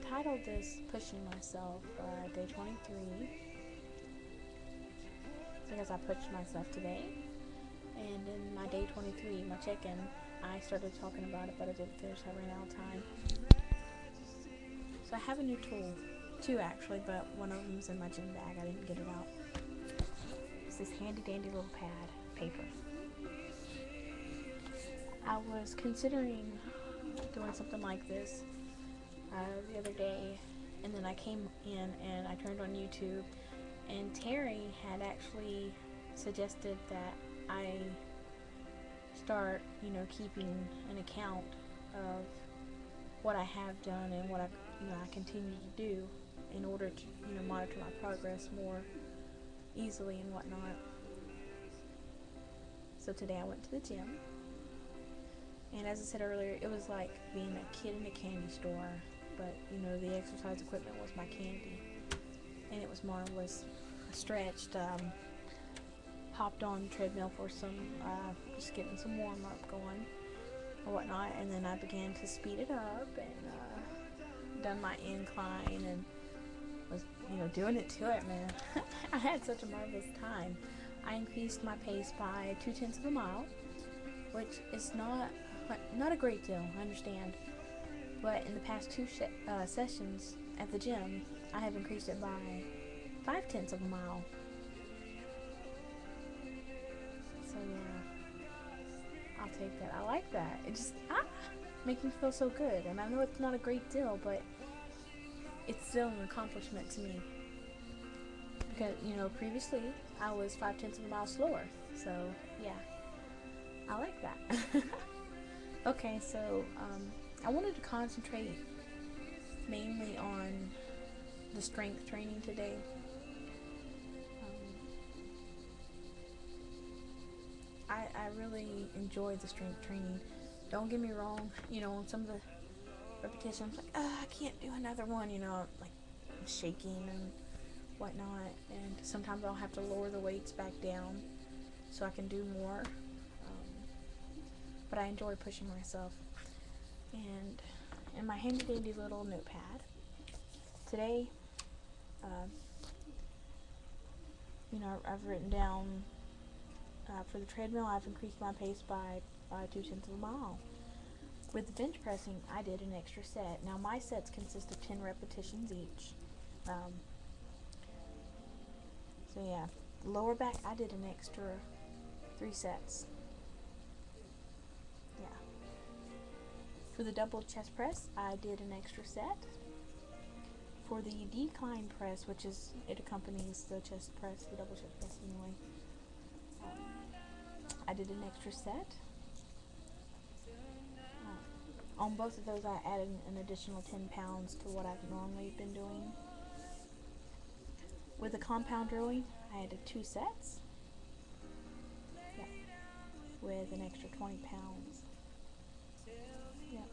titled this Pushing Myself, day 23, because I pushed myself today. And in my day 23, my check-in, I started talking about it, but I didn't finish. I ran out of time. So I have a new tool, two actually, but one of them's in my gym bag. I didn't get it out. It's this handy dandy little pad, paper. I was considering doing something like this the other day, and then I came in and I turned on YouTube, and Terry had actually suggested that I start, keeping an account of what I have done and what I continue to do in order to, monitor my progress more easily and whatnot. So today I went to the gym, and as I said earlier, it was like being a kid in a candy store, but the exercise equipment was my candy, and it was marvelous. I stretched, hopped on the treadmill for some, just getting some warm up going or whatnot, and then I began to speed it up and done my incline and was, doing it to it, man. I had such a marvelous time. I increased my pace by 0.2 of a mile, which is not a great deal, I understand, but in the past two sessions at the gym, I have increased it by 0.5 of a mile. So yeah, I'll take that. I like that. It just makes me feel so good, and I know it's not a great deal, but it's still an accomplishment to me. Because previously I was 0.5 of a mile slower. So yeah, I like that. Okay, so I wanted to concentrate mainly on the strength training today. I really enjoy the strength training. Don't get me wrong, on some of the repetitions, like, I can't do another one, like shaking and whatnot, and sometimes I'll have to lower the weights back down so I can do more, but I enjoy pushing myself. And in my handy dandy little notepad today, I've written down, for the treadmill, I've increased my pace by 0.2 of a mile. With the bench pressing, I did an extra set. Now my sets consist of 10 repetitions each. So yeah, lower back, I did an extra 3 sets. Yeah. For the double chest press, I did an extra set. For the decline press, which it accompanies the chest press, the double chest press anyway, I did an extra set. On both of those, I added an additional 10 pounds to what I've normally been doing. With the compound rowing, I added 2 sets. Yeah. With an extra 20 pounds. Yeah.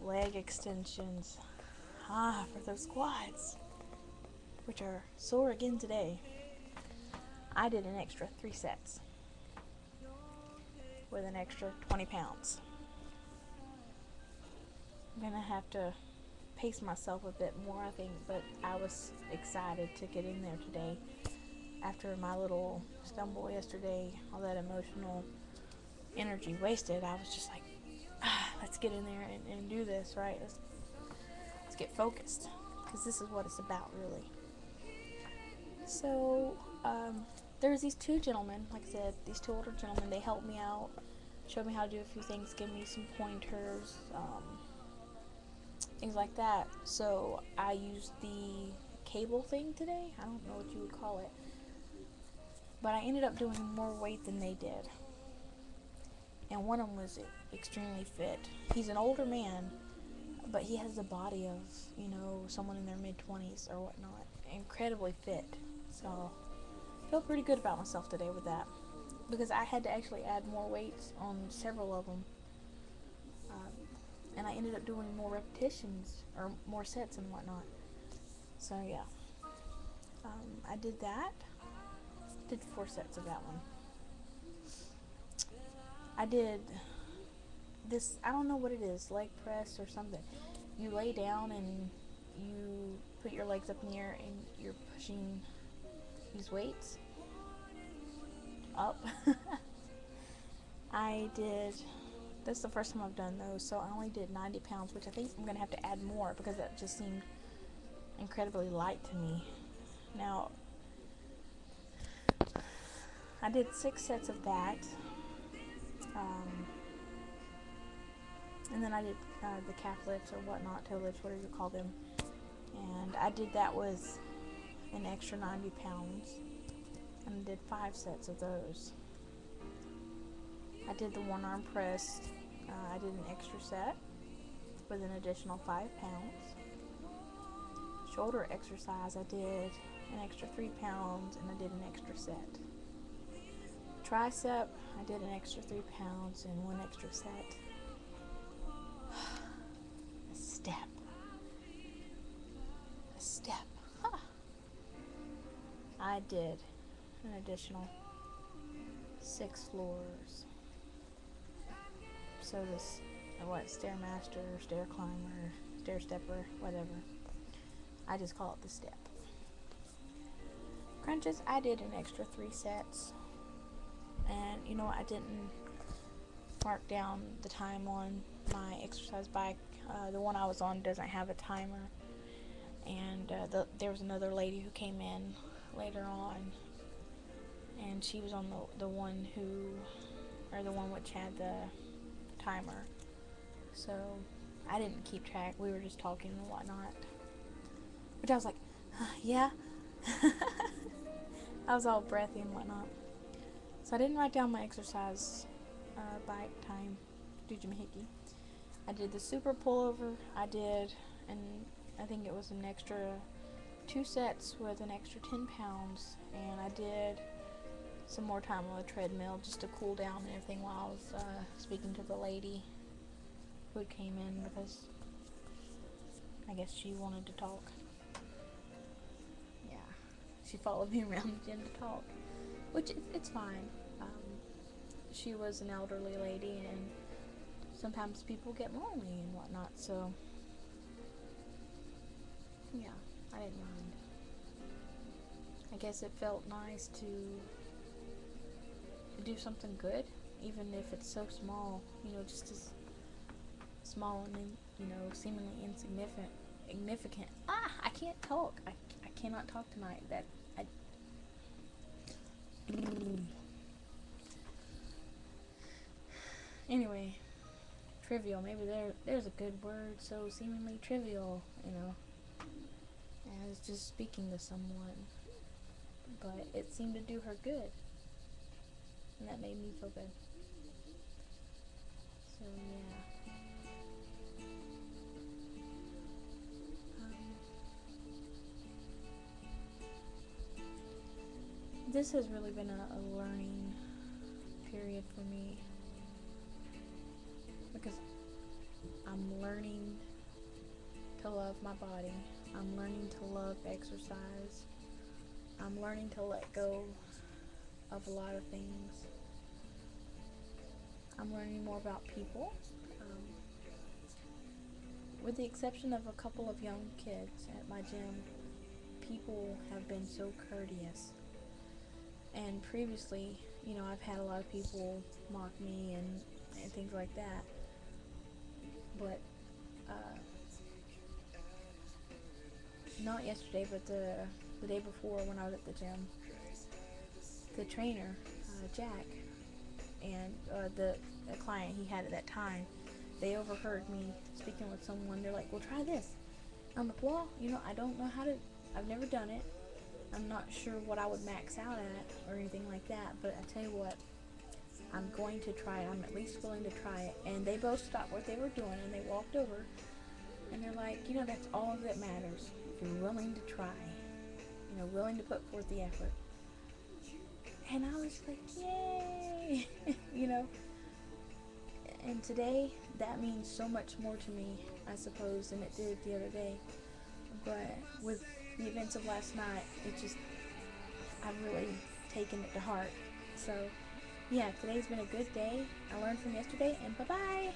Leg extensions. For those squats, which are sore again today, I did an extra 3 sets with an extra 20 pounds. I'm gonna have to pace myself a bit more, I think, but I was excited to get in there today. After my little stumble yesterday, all that emotional energy wasted, I was just like, let's get in there and do this, right? Let's get focused, because this is what it's about, really. So, there's these 2 gentlemen, like I said, these 2 older gentlemen. They helped me out, showed me how to do a few things, give me some pointers, things like that. So I used the cable thing today. I don't know what you would call it, but I ended up doing more weight than they did. And one of them was extremely fit. He's an older man, but he has the body of, someone in their mid-20s or whatnot. Incredibly fit. So I feel pretty good about myself today with that, because I had to actually add more weights on several of them. And I ended up doing more repetitions or more sets and whatnot. So yeah, I did that. Did 4 sets of that one. I did this, I don't know what it is, leg press or something. you lay down and you put your legs up in the air and you're pushing these weights up. I did, this is the first time I've done those, so I only did 90 pounds, which I think I'm going to have to add more because that just seemed incredibly light to me. Now, I did 6 sets of that, and then I did the calf lifts or whatnot, toe lifts, whatever you call them, and I did that with an extra 90 pounds, and I did 5 sets of those. I did the one arm press, I did an extra set with an additional 5 pounds. Shoulder exercise, I did an extra 3 pounds and I did an extra set. Tricep, I did an extra 3 pounds and 1 extra set. A step. Huh. I did an additional 6 floors. So this, Stairmaster, stair climber, stair stepper, whatever. I just call it the step. Crunches, I did an extra 3 sets. And you know what, I didn't mark down the time on my exercise bike. The one I was on doesn't have a timer. And there was another lady who came in later on. And she was on the one which had the timer. So I didn't keep track. We were just talking and whatnot. Which I was like, yeah. I was all breathy and whatnot. So I didn't write down my exercise bike time, doojimahickey. I did the super pullover. I did, and I think it was an extra 2 sets with an extra 10 pounds. And I did some more time on the treadmill just to cool down and everything while I was speaking to the lady who came in because I guess she wanted to talk. Yeah, she followed me around the gym to talk, which it's fine. She was an elderly lady and sometimes people get lonely and whatnot, so yeah, I didn't mind. I guess it felt nice to do something good, even if it's so small, just as small and seemingly insignificant. I can't talk. I cannot talk tonight. Anyway, trivial. Maybe there's a good word. So seemingly trivial, I was just speaking to someone, but it seemed to do her good. And that made me feel good. So, yeah. This has really been a learning period for me. Because I'm learning to love my body. I'm learning to love exercise. I'm learning to let go of a lot of things. I'm learning more about people. With the exception of a couple of young kids at my gym, people have been so courteous. And previously, I've had a lot of people mock me and things like that. But not yesterday, but the day before when I was at the gym, the trainer, Jack, and the client he had at that time, they overheard me speaking with someone. They're like, well, try this. I'm like, well, I don't know how to, I've never done it. I'm not sure what I would max out at or anything like that, but I tell you what, I'm going to try it. I'm at least willing to try it. And they both stopped what they were doing and they walked over and they're like, that's all that matters. If you're willing to try, willing to put forth the effort. And I was like, yay, And today, that means so much more to me, I suppose, than it did the other day. But with the events of last night, I've really taken it to heart. So, yeah, today's been a good day. I learned from yesterday, and bye-bye.